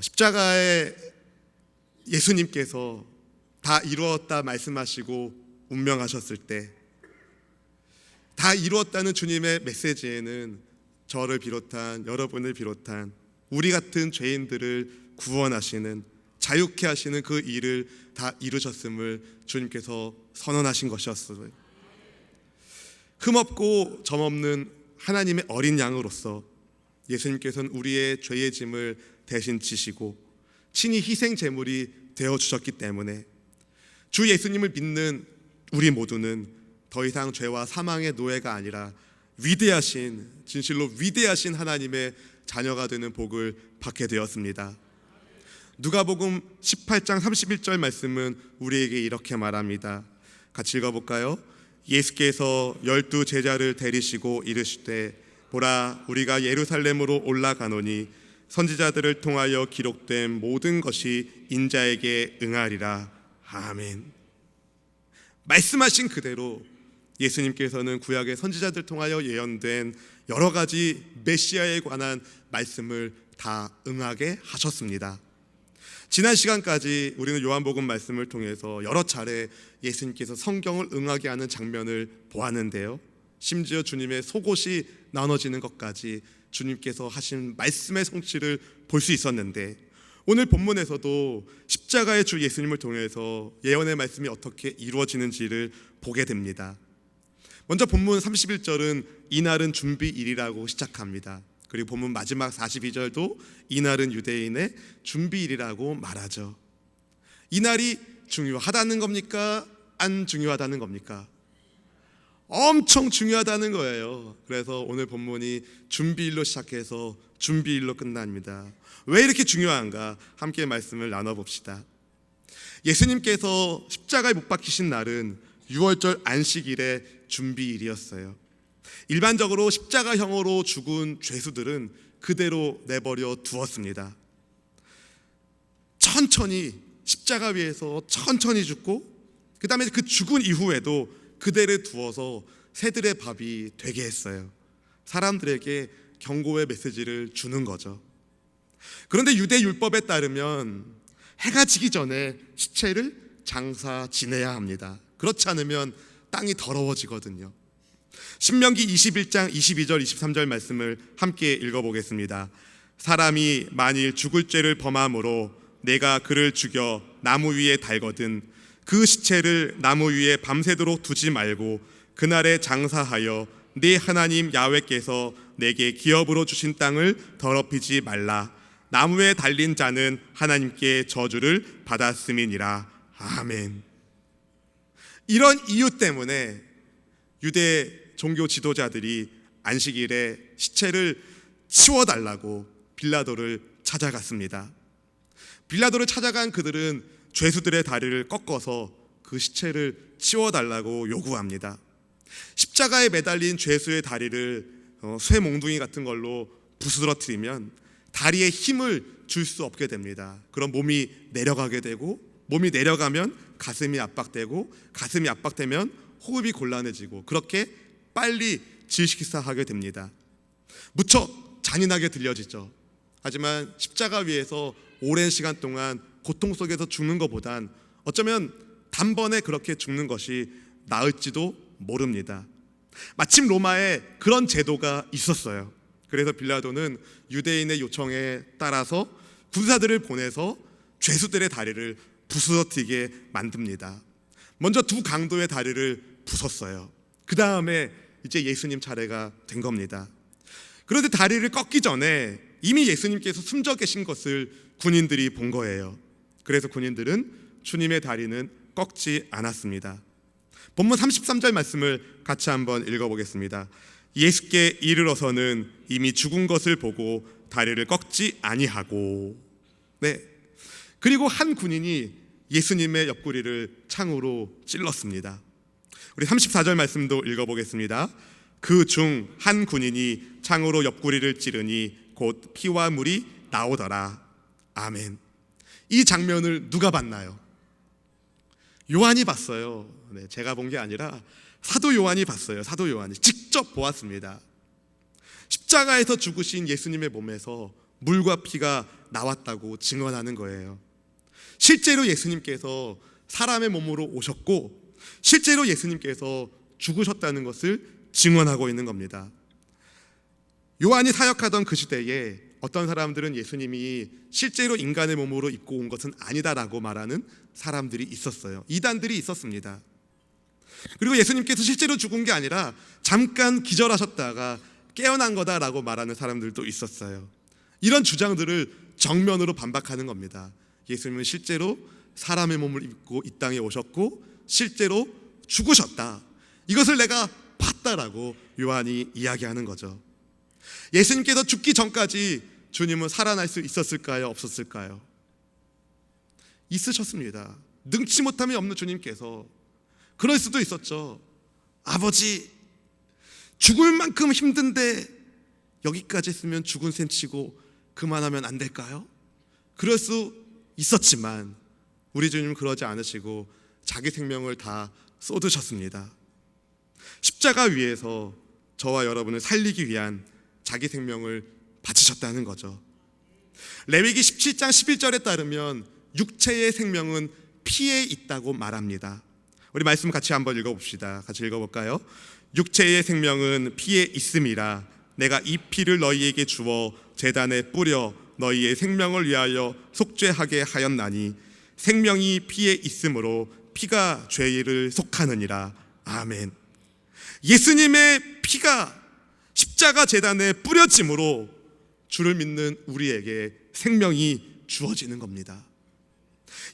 십자가에 예수님께서 다 이루었다 말씀하시고 운명하셨을 때, 다 이루었다는 주님의 메시지에는 저를 비롯한, 여러분을 비롯한 우리 같은 죄인들을 구원하시는, 자유케 하시는 그 일을 다 이루셨음을 주님께서 선언하신 것이었어요. 흠없고 점없는 하나님의 어린 양으로서 예수님께서는 우리의 죄의 짐을 대신 지시고 친히 희생 제물이 되어주셨기 때문에 주 예수님을 믿는 우리 모두는 더 이상 죄와 사망의 노예가 아니라 위대하신, 진실로 위대하신 하나님의 자녀가 되는 복을 받게 되었습니다. 누가복음 18장 31절 말씀은 우리에게 이렇게 말합니다. 같이 읽어볼까요? 예수께서 12 제자를 데리시고 이르시되 보라, 우리가 예루살렘으로 올라가노니 선지자들을 통하여 기록된 모든 것이 인자에게 응하리라. 아멘. 말씀하신 그대로 예수님께서는 구약의 선지자들 통하여 예언된 여러 가지 메시아에 관한 말씀을 다 응하게 하셨습니다. 지난 시간까지 우리는 요한복음 말씀을 통해서 여러 차례 예수님께서 성경을 응하게 하는 장면을 보았는데요, 심지어 주님의 속옷이 나눠지는 것까지 주님께서 하신 말씀의 성취를 볼 수 있었는데, 오늘 본문에서도 십자가의 주 예수님을 통해서 예언의 말씀이 어떻게 이루어지는지를 보게 됩니다. 먼저 본문 31절은 이날은 준비일이라고 시작합니다. 그리고 본문 마지막 42절도 이날은 유대인의 준비일이라고 말하죠. 이날이 중요하다는 겁니까? 안 중요하다는 겁니까? 엄청 중요하다는 거예요. 그래서 오늘 본문이 준비일로 시작해서 준비일로 끝납니다. 왜 이렇게 중요한가? 함께 말씀을 나눠봅시다. 예수님께서 십자가에 못 박히신 날은 6월절 안식일의 준비일이었어요. 일반적으로 십자가형으로 죽은 죄수들은 그대로 내버려 두었습니다. 천천히 십자가 위에서 천천히 죽고, 그 다음에 그 죽은 이후에도 그대로 두어서 새들의 밥이 되게 했어요. 사람들에게 경고의 메시지를 주는 거죠. 그런데 유대 율법에 따르면 해가 지기 전에 시체를 장사 지내야 합니다. 그렇지 않으면 땅이 더러워지거든요. 신명기 21장 22절 23절 말씀을 함께 읽어보겠습니다. 사람이 만일 죽을 죄를 범함으로 내가 그를 죽여 나무 위에 달거든 그 시체를 나무 위에 밤새도록 두지 말고 그날에 장사하여 네 하나님 야훼께서 내게 기업으로 주신 땅을 더럽히지 말라. 나무에 달린 자는 하나님께 저주를 받았음이니라. 아멘. 이런 이유 때문에 유대 종교 지도자들이 안식일에 시체를 치워달라고 빌라도를 찾아갔습니다. 빌라도를 찾아간 그들은 죄수들의 다리를 꺾어서 그 시체를 치워달라고 요구합니다. 십자가에 매달린 죄수의 다리를 쇠 몽둥이 같은 걸로 부스러뜨리면 다리에 힘을 줄 수 없게 됩니다. 그럼 몸이 내려가게 되고, 몸이 내려가면 가슴이 압박되고, 가슴이 압박되면 호흡이 곤란해지고, 그렇게 빨리 질식사하게 됩니다. 무척 잔인하게 들려지죠. 하지만 십자가 위에서 오랜 시간 동안 고통 속에서 죽는 것보단 어쩌면 단번에 그렇게 죽는 것이 나을지도 모릅니다. 마침 로마에 그런 제도가 있었어요. 그래서 빌라도는 유대인의 요청에 따라서 군사들을 보내서 죄수들의 다리를 부스러뜨리게 만듭니다. 먼저 두 강도의 다리를 부쉈어요. 그 다음에 이제 예수님 차례가 된 겁니다. 그런데 다리를 꺾기 전에 이미 예수님께서 숨져 계신 것을 군인들이 본 거예요. 그래서 군인들은 주님의 다리는 꺾지 않았습니다. 본문 33절 말씀을 같이 한번 읽어보겠습니다. 예수께 이르러서는 이미 죽은 것을 보고 다리를 꺾지 아니하고, 네, 그리고 한 군인이 예수님의 옆구리를 창으로 찔렀습니다. 우리 34절 말씀도 읽어보겠습니다. 그 중 한 군인이 창으로 옆구리를 찌르니 곧 피와 물이 나오더라. 아멘. 이 장면을 누가 봤나요? 요한이 봤어요. 네, 제가 본 게 아니라 사도 요한이 봤어요. 사도 요한이 직접 보았습니다. 십자가에서 죽으신 예수님의 몸에서 물과 피가 나왔다고 증언하는 거예요. 실제로 예수님께서 사람의 몸으로 오셨고 실제로 예수님께서 죽으셨다는 것을 증언하고 있는 겁니다. 요한이 사역하던 그 시대에 어떤 사람들은 예수님이 실제로 인간의 몸으로 입고 온 것은 아니다라고 말하는 사람들이 있었어요. 이단들이 있었습니다. 그리고 예수님께서 실제로 죽은 게 아니라 잠깐 기절하셨다가 깨어난 거다라고 말하는 사람들도 있었어요. 이런 주장들을 정면으로 반박하는 겁니다. 예수님은 실제로 사람의 몸을 입고 이 땅에 오셨고 실제로 죽으셨다. 이것을 내가 봤다라고 요한이 이야기하는 거죠. 예수님께서 죽기 전까지 주님은 살아날 수 있었을까요? 없었을까요? 있으셨습니다. 능치 못함이 없는 주님께서 그럴 수도 있었죠. 아버지, 죽을 만큼 힘든데 여기까지 했으면 죽은 셈 치고 그만하면 안 될까요? 그럴 수 있었지만 우리 주님은 그러지 않으시고 자기 생명을 다 쏟으셨습니다. 십자가 위에서 저와 여러분을 살리기 위한 자기 생명을 바치셨다는 거죠. 레위기 17장 11절에 따르면 육체의 생명은 피에 있다고 말합니다. 우리 말씀 같이 한번 읽어봅시다. 같이 읽어볼까요? 육체의 생명은 피에 있음이라. 내가 이 피를 너희에게 주어 제단에 뿌려 너희의 생명을 위하여 속죄하게 하였나니 생명이 피에 있으므로 피가 죄를 속하느니라. 아멘. 예수님의 피가 십자가 제단에 뿌려짐으로 주를 믿는 우리에게 생명이 주어지는 겁니다.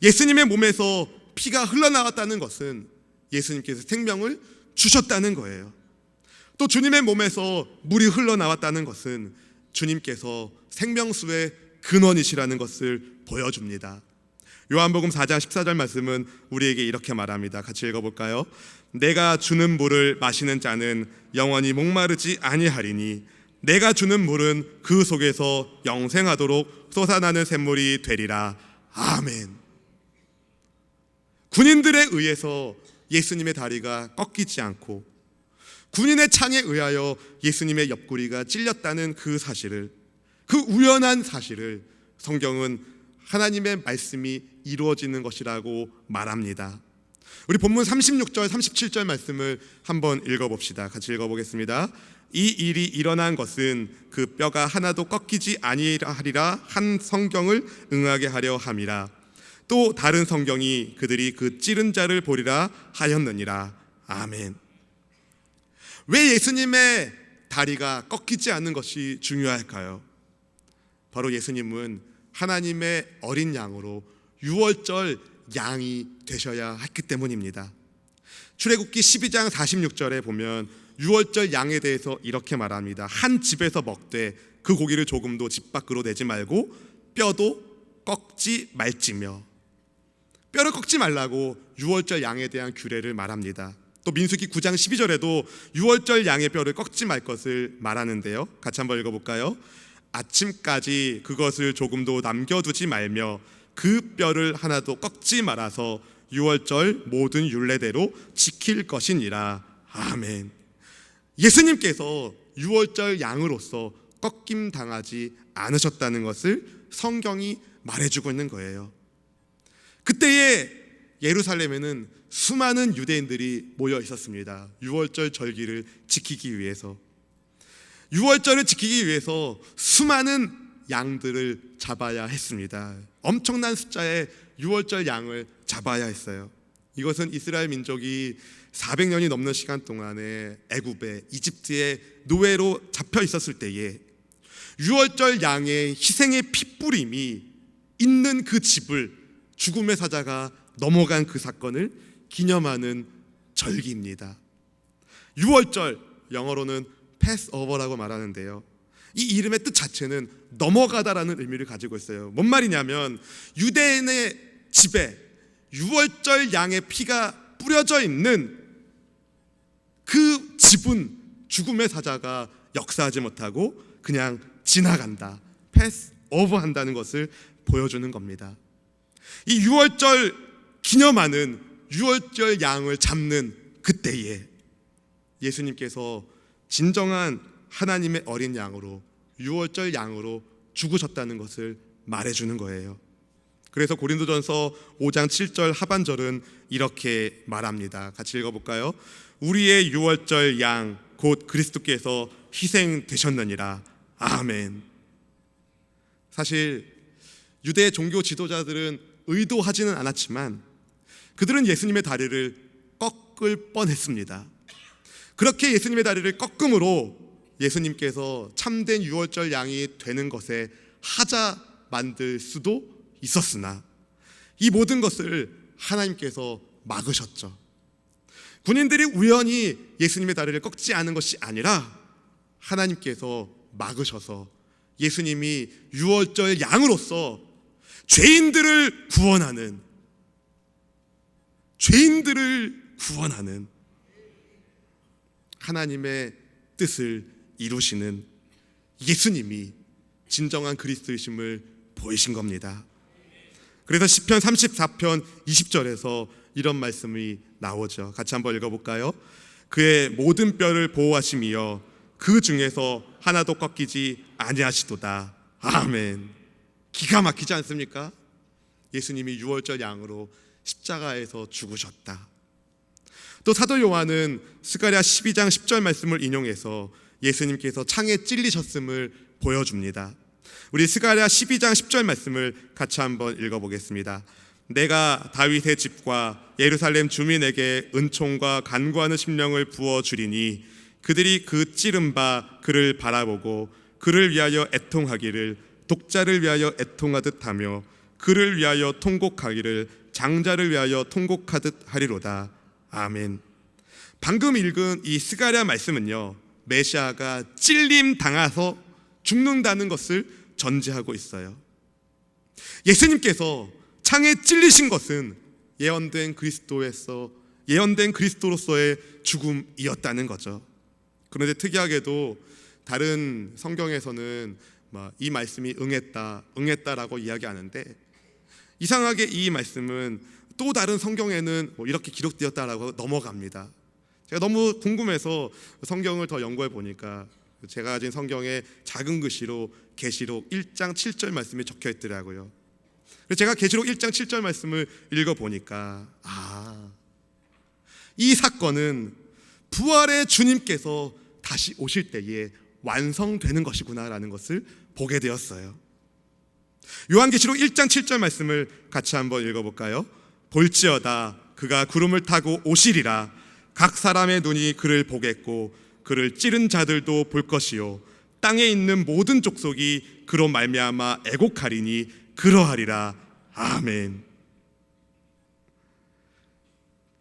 예수님의 몸에서 피가 흘러나왔다는 것은 예수님께서 생명을 주셨다는 거예요. 또 주님의 몸에서 물이 흘러나왔다는 것은 주님께서 생명수의 근원이시라는 것을 보여줍니다. 요한복음 4장 14절 말씀은 우리에게 이렇게 말합니다. 같이 읽어볼까요? 내가 주는 물을 마시는 자는 영원히 목마르지 아니하리니 내가 주는 물은 그 속에서 영생하도록 솟아나는 샘물이 되리라. 아멘. 군인들에 의해서 예수님의 다리가 꺾이지 않고 군인의 창에 의하여 예수님의 옆구리가 찔렸다는 그 사실을, 그 우연한 사실을 성경은 하나님의 말씀이 이루어지는 것이라고 말합니다. 우리 본문 36절 37절 말씀을 한번 읽어봅시다. 같이 읽어보겠습니다. 이 일이 일어난 것은 그 뼈가 하나도 꺾이지 아니하리라 한 성경을 응하게 하려 함이라. 또 다른 성경이 그들이 그 찌른 자를 보리라 하였느니라. 아멘. 왜 예수님의 다리가 꺾이지 않는 것이 중요할까요? 바로 예수님은 하나님의 어린 양으로 유월절 양이 되셔야 했기 때문입니다. 출애굽기 12장 46절에 보면 유월절 양에 대해서 이렇게 말합니다. 한 집에서 먹되 그 고기를 조금도 집 밖으로 내지 말고 뼈도 꺾지 말지며. 뼈를 꺾지 말라고 유월절 양에 대한 규례를 말합니다. 또 민수기 9장 12절에도 유월절 양의 뼈를 꺾지 말 것을 말하는데요. 같이 한번 읽어볼까요? 아침까지 그것을 조금도 남겨두지 말며 그 뼈를 하나도 꺾지 말아서 유월절 모든 율례대로 지킬 것이니라. 아멘. 예수님께서 유월절 양으로서 꺾임 당하지 않으셨다는 것을 성경이 말해주고 있는 거예요. 그때의 예루살렘에는 수많은 유대인들이 모여 있었습니다. 유월절 절기를 지키기 위해서. 유월절을 지키기 위해서 수많은 양들을 잡아야 했습니다. 엄청난 숫자의 유월절 양을 잡아야 했어요. 이것은 이스라엘 민족이 400년이 넘는 시간 동안에 애굽에 이집트의 노예로 잡혀 있었을 때에 유월절 양의 희생의 핏부림이 있는 그 집을 죽음의 사자가 넘어간 그 사건을 기념하는 절기입니다. 유월절, 영어로는 패스오버라고 말하는데요. 이 이름의 뜻 자체는 넘어가다라는 의미를 가지고 있어요. 뭔 말이냐면 유대인의 집에 유월절 양의 피가 뿌려져 있는 그 집은 죽음의 사자가 역사하지 못하고 그냥 지나간다, 패스오버 한다는 것을 보여주는 겁니다. 이 유월절 기념하는 유월절 양을 잡는 그때에 예수님께서 진정한 하나님의 어린 양으로 유월절 양으로 죽으셨다는 것을 말해주는 거예요. 그래서 고린도전서 5장 7절 하반절은 이렇게 말합니다. 같이 읽어볼까요? 우리의 유월절 양 곧 그리스도께서 희생되셨느니라. 아멘. 사실 유대 종교 지도자들은 의도하지는 않았지만 그들은 예수님의 다리를 꺾을 뻔했습니다. 그렇게 예수님의 다리를 꺾음으로 예수님께서 참된 유월절 양이 되는 것에 하자 만들 수도 있었으나 이 모든 것을 하나님께서 막으셨죠. 군인들이 우연히 예수님의 다리를 꺾지 않은 것이 아니라 하나님께서 막으셔서 예수님이 유월절 양으로서 죄인들을 구원하는 하나님의 뜻을 이루시는 예수님이 진정한 그리스도이심을 보이신 겁니다. 그래서 시편 34편 20절에서 이런 말씀이 나오죠. 같이 한번 읽어볼까요? 그의 모든 뼈를 보호하심이여 그 중에서 하나도 꺾이지 아니하시도다. 아멘. 기가 막히지 않습니까? 예수님이 유월절 양으로 십자가에서 죽으셨다. 또 사도 요한은 스가랴 12장 10절 말씀을 인용해서 예수님께서 창에 찔리셨음을 보여줍니다. 우리 스가랴 12장 10절 말씀을 같이 한번 읽어보겠습니다. 내가 다윗의 집과 예루살렘 주민에게 은총과 간구하는 심령을 부어주리니 그들이 그 찌른 바 그를 바라보고 그를 위하여 애통하기를 독자를 위하여 애통하듯 하며 그를 위하여 통곡하기를 장자를 위하여 통곡하듯 하리로다. 아멘. 방금 읽은 이 스가랴 말씀은요, 메시아가 찔림 당해서 죽는다는 것을 전제하고 있어요. 예수님께서 창에 찔리신 것은 예언된 그리스도로서의 죽음이었다는 거죠. 그런데 특이하게도 다른 성경에서는 이 말씀이 응했다라고 이야기하는데, 이상하게 이 말씀은 또 다른 성경에는 이렇게 기록되었다라고 넘어갑니다. 제가 너무 궁금해서 성경을 더 연구해 보니까 제가 가진 성경에 작은 글씨로 계시록 1장 7절 말씀이 적혀 있더라고요. 그래서 제가 계시록 1장 7절 말씀을 읽어보니까 이 사건은 부활의 주님께서 다시 오실 때에 완성되는 것이구나라는 것을 보게 되었어요. 요한계시록 1장 7절 말씀을 같이 한번 읽어볼까요? 볼지어다 그가 구름을 타고 오시리라. 각 사람의 눈이 그를 보겠고 그를 찌른 자들도 볼 것이요 땅에 있는 모든 족속이 그로 말미암아 애곡하리니 그러하리라. 아멘.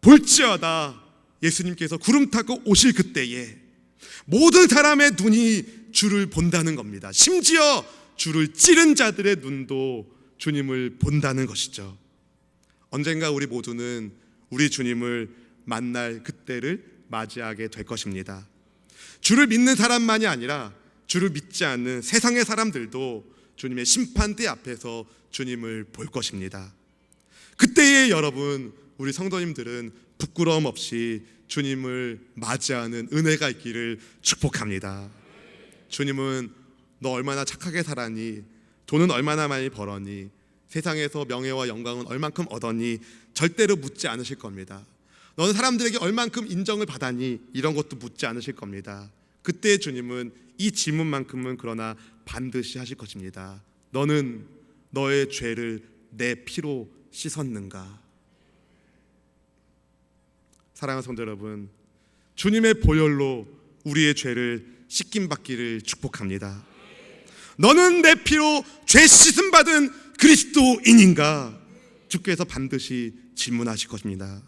볼지어다 예수님께서 구름 타고 오실 그때에 모든 사람의 눈이 주를 본다는 겁니다. 심지어 주를 찌른 자들의 눈도 주님을 본다는 것이죠. 언젠가 우리 모두는 우리 주님을 만날 그때를 맞이하게 될 것입니다. 주를 믿는 사람만이 아니라 주를 믿지 않는 세상의 사람들도 주님의 심판대 앞에서 주님을 볼 것입니다. 그때에 여러분, 우리 성도님들은 부끄러움 없이 주님을 맞이하는 은혜가 있기를 축복합니다. 주님은 너 얼마나 착하게 살았니? 돈은 얼마나 많이 벌었니? 세상에서 명예와 영광은 얼만큼 얻었니? 절대로 묻지 않으실 겁니다. 너는 사람들에게 얼만큼 인정을 받았니? 이런 것도 묻지 않으실 겁니다. 그때 주님은 이 질문만큼은 그러나 반드시 하실 것입니다. 너는 너의 죄를 내 피로 씻었는가? 사랑하는 성도 여러분, 주님의 보혈로 우리의 죄를 씻김 받기를 축복합니다. 너는 내 피로 죄 씻음 받은 그리스도인인가? 주께서 반드시 질문하실 것입니다.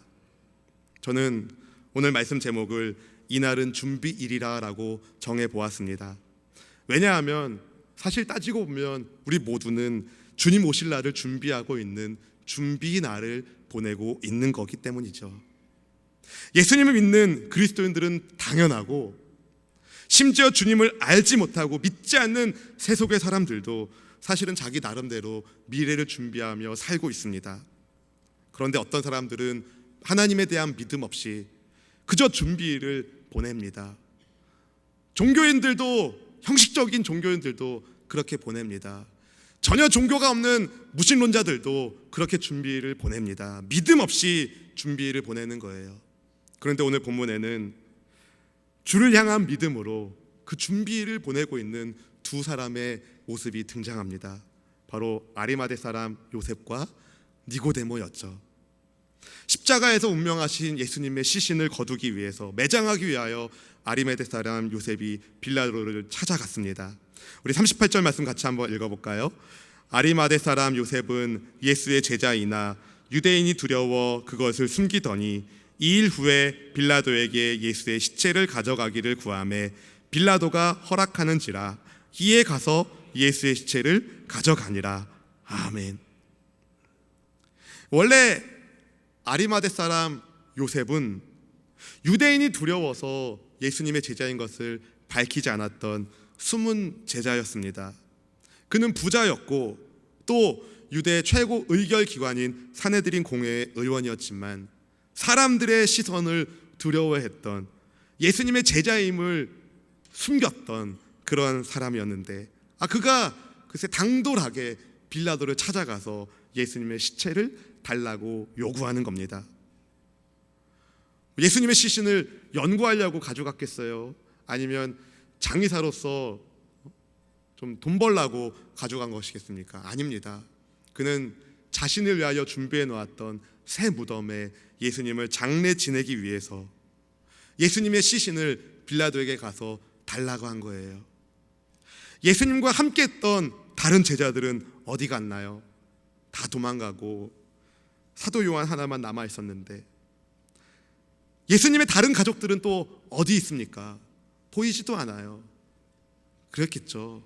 저는 오늘 말씀 제목을 이날은 준비일이라 라고 정해보았습니다. 왜냐하면 사실 따지고 보면 우리 모두는 주님 오실 날을 준비하고 있는 준비 날을 보내고 있는 거기 때문이죠. 예수님을 믿는 그리스도인들은 당연하고, 심지어 주님을 알지 못하고 믿지 않는 세속의 사람들도 사실은 자기 나름대로 미래를 준비하며 살고 있습니다. 그런데 어떤 사람들은 하나님에 대한 믿음 없이 그저 준비를 보냅니다. 형식적인 종교인들도 그렇게 보냅니다. 전혀 종교가 없는 무신론자들도 그렇게 준비를 보냅니다. 믿음 없이 준비를 보내는 거예요. 그런데 오늘 본문에는 주를 향한 믿음으로 그 준비를 보내고 있는 두 사람의 모습이 등장합니다. 바로 아리마대 사람 요셉과 니고데모였죠. 십자가에서 운명하신 예수님의 시신을 거두기 위해서, 매장하기 위하여 아리마대 사람 요셉이 빌라도를 찾아갔습니다. 우리 38절 말씀 같이 한번 읽어볼까요? 아리마대 사람 요셉은 예수의 제자이나 유대인이 두려워 그것을 숨기더니 2일 후에 빌라도에게 예수의 시체를 가져가기를 구하매 빌라도가 허락하는지라 이에 가서 예수의 시체를 가져가니라. 아멘. 원래 아리마대 사람 요셉은 유대인이 두려워서 예수님의 제자인 것을 밝히지 않았던 숨은 제자였습니다. 그는 부자였고 또 유대 최고 의결 기관인 사내들인 공회의 의원이었지만 사람들의 시선을 두려워했던, 예수님의 제자임을 숨겼던 그런 사람이었는데 그가 글쎄 당돌하게 빌라도를 찾아가서 예수님의 시체를 달라고 요구하는 겁니다. 예수님의 시신을 연구하려고 가져갔겠어요? 아니면 장의사로서 좀 돈 벌라고 가져간 것이겠습니까? 아닙니다. 그는 자신을 위하여 준비해 놓았던 새 무덤에 예수님을 장례 지내기 위해서 예수님의 시신을 빌라도에게 가서 달라고 한 거예요. 예수님과 함께 했던 다른 제자들은 어디 갔나요? 다 도망가고 사도 요한 하나만 남아 있었는데 예수님의 다른 가족들은 또 어디 있습니까? 보이지도 않아요. 그랬겠죠.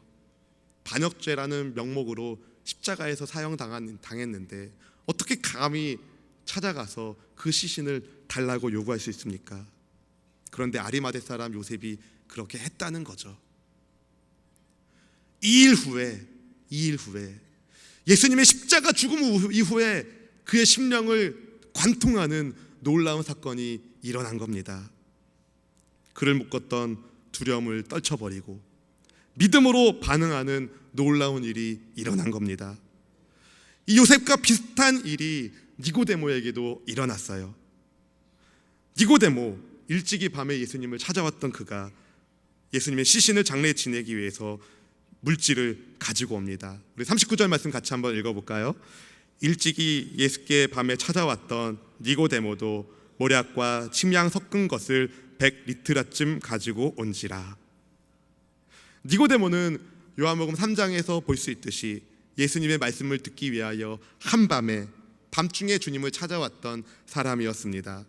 반역죄라는 명목으로 십자가에서 사형당했는데 어떻게 감히 찾아가서 그 시신을 달라고 요구할 수 있습니까? 그런데 아리마대 사람 요셉이 그렇게 했다는 거죠. 2일 후에 예수님의 십자가 죽음 이후에 그의 심령을 관통하는 놀라운 사건이 일어난 겁니다. 그를 묶었던 두려움을 떨쳐버리고 믿음으로 반응하는 놀라운 일이 일어난 겁니다. 이 요셉과 비슷한 일이 니고데모에게도 일어났어요. 니고데모, 일찍이 밤에 예수님을 찾아왔던 그가 예수님의 시신을 장례에 지내기 위해서 물질을 가지고 옵니다. 우리 39절 말씀 같이 한번 읽어볼까요? 일찍이 예수께 밤에 찾아왔던 니고데모도 모략과 침향 섞은 것을 100리트라쯤 가지고 온지라. 니고데모는 요한복음 3장에서 볼 수 있듯이 예수님의 말씀을 듣기 위하여 한밤에, 밤중에 주님을 찾아왔던 사람이었습니다.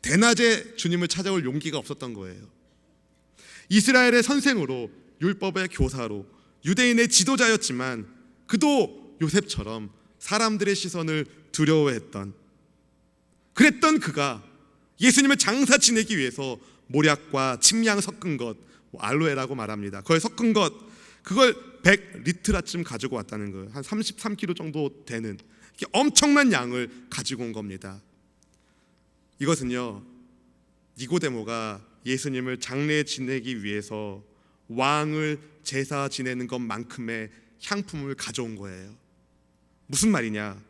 대낮에 주님을 찾아올 용기가 없었던 거예요. 이스라엘의 선생으로, 율법의 교사로, 유대인의 지도자였지만 그도 요셉처럼 사람들의 시선을 두려워했던, 그랬던 그가 예수님을 장사 지내기 위해서 모략과 침향 섞은 것, 알로에라고 말합니다. 그걸 섞은 것, 그걸 100리트라쯤 가지고 왔다는 거예요. 한 33kg 정도 되는 엄청난 양을 가지고 온 겁니다. 이것은요, 니고데모가 예수님을 장례 지내기 위해서 왕을 제사 지내는 것만큼의 향품을 가져온 거예요. 무슨 말이냐?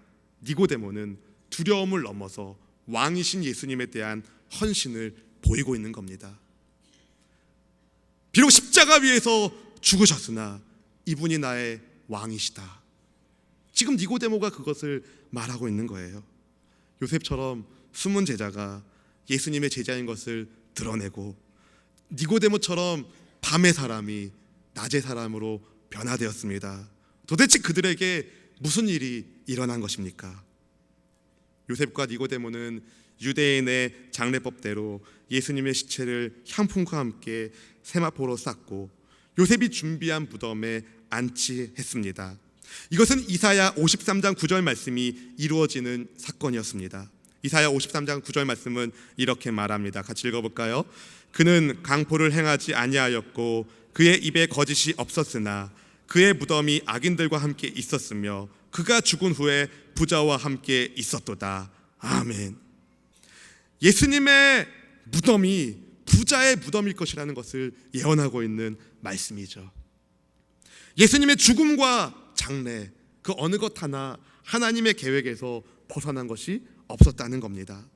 니고데모는 두려움을 넘어서 왕이신 예수님에 대한 헌신을 보이고 있는 겁니다. 비록 십자가 위에서 죽으셨으나 이분이 나의 왕이시다. 지금 니고데모가 그것을 말하고 있는 거예요. 요셉처럼 숨은 제자가 예수님의 제자인 것을 드러내고, 니고데모처럼 밤의 사람이 낮의 사람으로 변화되었습니다. 도대체 그들에게 무슨 일이 일어난 것입니까? 요셉과 니고데모는 유대인의 장례법대로 예수님의 시체를 향품과 함께 세마포로 쌌고 요셉이 준비한 무덤에 안치했습니다. 이것은 이사야 53장 9절 말씀이 이루어지는 사건이었습니다. 이사야 53장 9절 말씀은 이렇게 말합니다. 같이 읽어볼까요? 그는 강포를 행하지 아니하였고 그의 입에 거짓이 없었으나 그의 무덤이 악인들과 함께 있었으며 그가 죽은 후에 부자와 함께 있었도다. 아멘. 예수님의 무덤이 부자의 무덤일 것이라는 것을 예언하고 있는 말씀이죠. 예수님의 죽음과 장례, 그 어느 것 하나 하나님의 계획에서 벗어난 것이 없었다는 겁니다.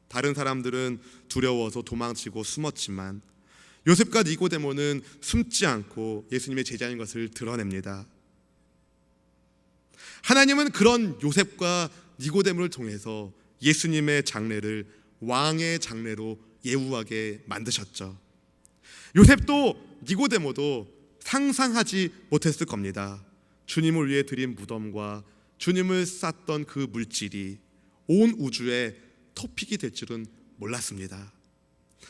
다른 사람들은 두려워서 도망치고 숨었지만 요셉과 니고데모는 숨지 않고 예수님의 제자인 것을 드러냅니다. 하나님은 그런 요셉과 니고데모를 통해서 예수님의 장래를 왕의 장래로 예우하게 만드셨죠. 요셉도 니고데모도 상상하지 못했을 겁니다. 주님을 위해 드린 무덤과 주님을 쌌던 그 물질이 온 우주의 토픽이 될 줄은 몰랐습니다.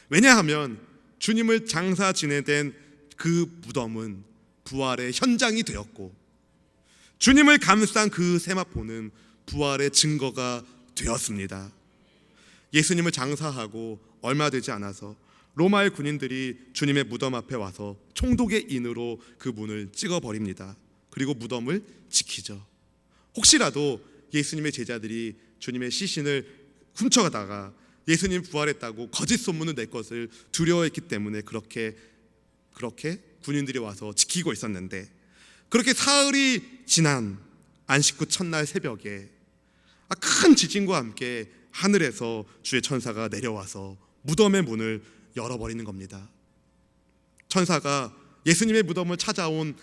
왜냐하면 주님을 장사 지내된 그 무덤은 부활의 현장이 되었고 주님을 감싼 그 세마포는 부활의 증거가 되었습니다. 예수님을 장사하고 얼마 되지 않아서 로마의 군인들이 주님의 무덤 앞에 와서 총독의 인으로 그 문을 찍어버립니다. 그리고 무덤을 지키죠. 혹시라도 예수님의 제자들이 주님의 시신을 훔쳐가다가 예수님 부활했다고 거짓 소문을 낼 것을 두려워했기 때문에 그렇게 군인들이 와서 지키고 있었는데, 그렇게 사흘이 지난 안식구 첫날 새벽에 큰 지진과 함께 하늘에서 주의 천사가 내려와서 무덤의 문을 열어버리는 겁니다. 천사가 예수님의 무덤을 찾아온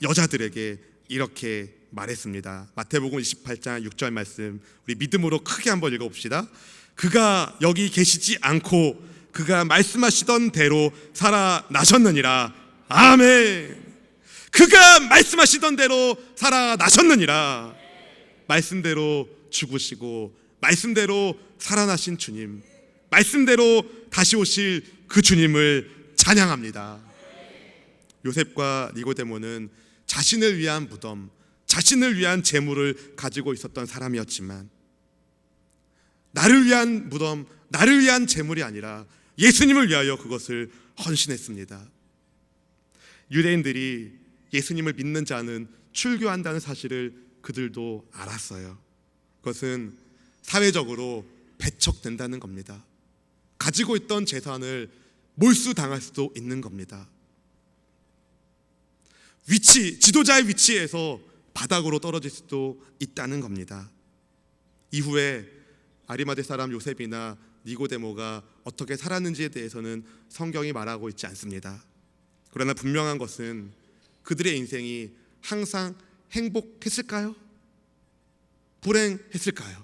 여자들에게 이렇게 말했습니다. 마태복음 28장 6절 말씀 우리 믿음으로 크게 한번 읽어봅시다. 그가 여기 계시지 않고 그가 말씀하시던 대로 살아나셨느니라. 아멘. 그가 말씀하시던 대로 살아나셨느니라. 말씀대로 죽으시고 말씀대로 살아나신 주님, 말씀대로 다시 오실 그 주님을 찬양합니다. 요셉과 니고데모는 자신을 위한 무덤, 자신을 위한 재물을 가지고 있었던 사람이었지만 나를 위한 무덤, 나를 위한 재물이 아니라 예수님을 위하여 그것을 헌신했습니다. 유대인들이 예수님을 믿는 자는 출교한다는 사실을 그들도 알았어요. 그것은 사회적으로 배척된다는 겁니다. 가지고 있던 재산을 몰수당할 수도 있는 겁니다. 지도자의 위치에서 바닥으로 떨어질 수도 있다는 겁니다. 이후에 아리마대 사람 요셉이나 니고데모가 어떻게 살았는지에 대해서는 성경이 말하고 있지 않습니다. 그러나 분명한 것은 그들의 인생이 항상 행복했을까요? 불행했을까요?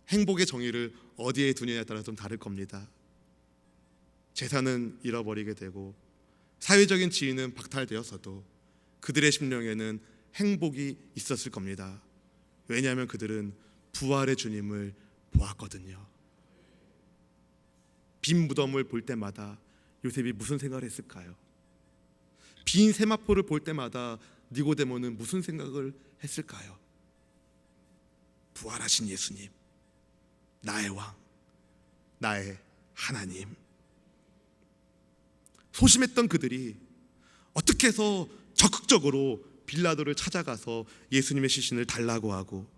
행복의 정의를 어디에 두느냐에 따라 좀 다를 겁니다. 재산은 잃어버리게 되고 사회적인 지위는 박탈되었어도 그들의 심령에는 행복이 있었을 겁니다. 왜냐하면 그들은 부활의 주님을 보았거든요. 빈 무덤을 볼 때마다 요셉이 무슨 생각을 했을까요? 빈 세마포를 볼 때마다 니고데모는 무슨 생각을 했을까요? 부활하신 예수님, 나의 왕, 나의 하나님. 소심했던 그들이 어떻게 해서 적극적으로 빌라도를 찾아가서 예수님의 시신을 달라고 하고,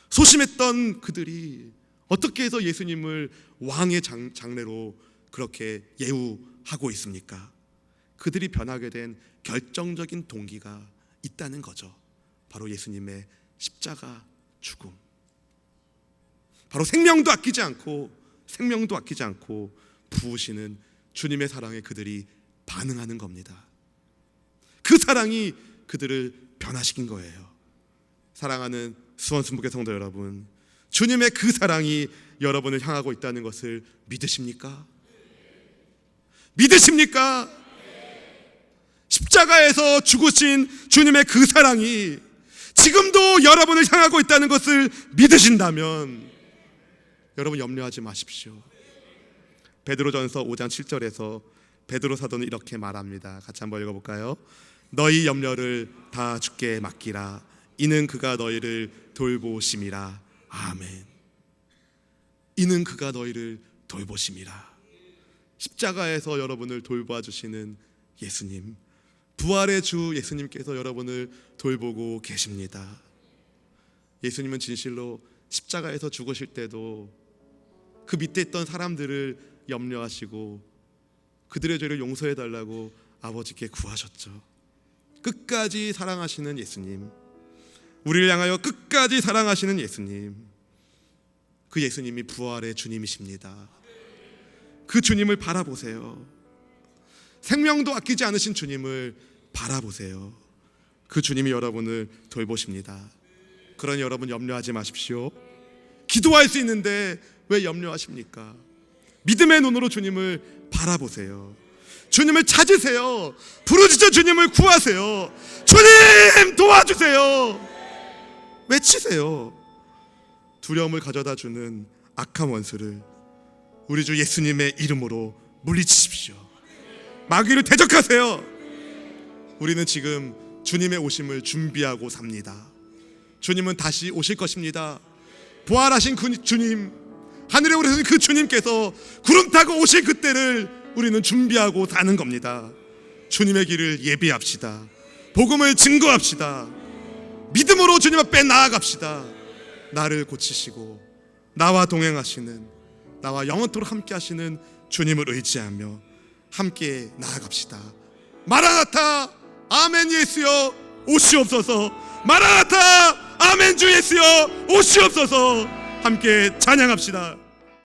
소심했던 그들이 어떻게 해서 예수님을 왕의 장례로 그렇게 예우하고 있습니까? 그들이 변하게 된 결정적인 동기가 있다는 거죠. 바로 예수님의 십자가 죽음. 바로 생명도 아끼지 않고 부으시는 주님의 사랑에 그들이 반응하는 겁니다. 그 사랑이 그들을 변화시킨 거예요. 사랑하는 수원순복의 성도 여러분, 주님의 그 사랑이 여러분을 향하고 있다는 것을 믿으십니까? 믿으십니까? 십자가에서 죽으신 주님의 그 사랑이 지금도 여러분을 향하고 있다는 것을 믿으신다면 여러분 염려하지 마십시오. 베드로전서 5장 7절에서 베드로 사도는 이렇게 말합니다. 같이 한번 읽어볼까요? 너희 염려를 다 주께 맡기라. 이는 그가 너희를 돌보심이라. 아멘. 이는 그가 너희를 돌보심이라. 십자가에서 여러분을 돌봐 주시는 예수님, 부활의 주 예수님께서 여러분을 돌보고 계십니다. 예수님은 진실로 십자가에서 죽으실 때도 그 밑에 있던 사람들을 염려하시고 그들의 죄를 용서해 달라고 아버지께 구하셨죠. 끝까지 사랑하시는 예수님, 우리를 향하여 끝까지 사랑하시는 예수님, 그 예수님이 부활의 주님이십니다. 그 주님을 바라보세요. 생명도 아끼지 않으신 주님을 바라보세요. 그 주님이 여러분을 돌보십니다. 그러니 여러분 염려하지 마십시오. 기도할 수 있는데 왜 염려하십니까? 믿음의 눈으로 주님을 바라보세요. 주님을 찾으세요. 부르짖어 주님을 구하세요. 주님 도와주세요. 외치세요. 두려움을 가져다 주는 악한 원수를 우리 주 예수님의 이름으로 물리치십시오. 마귀를 대적하세요. 우리는 지금 주님의 오심을 준비하고 삽니다. 주님은 다시 오실 것입니다. 부활하신 그 주님, 하늘에 오르신 그 주님께서 구름 타고 오실 그때를 우리는 준비하고 사는 겁니다. 주님의 길을 예비합시다. 복음을 증거합시다. 믿음으로 주님 앞에 나아갑시다. 나를 고치시고 나와 동행하시는, 나와 영원토록 함께 하시는 주님을 의지하며 함께 나아갑시다. 마라나타 아멘 예수여 오시옵소서. 마라나타 아멘 주 예수여 오시옵소서. 함께 찬양합시다.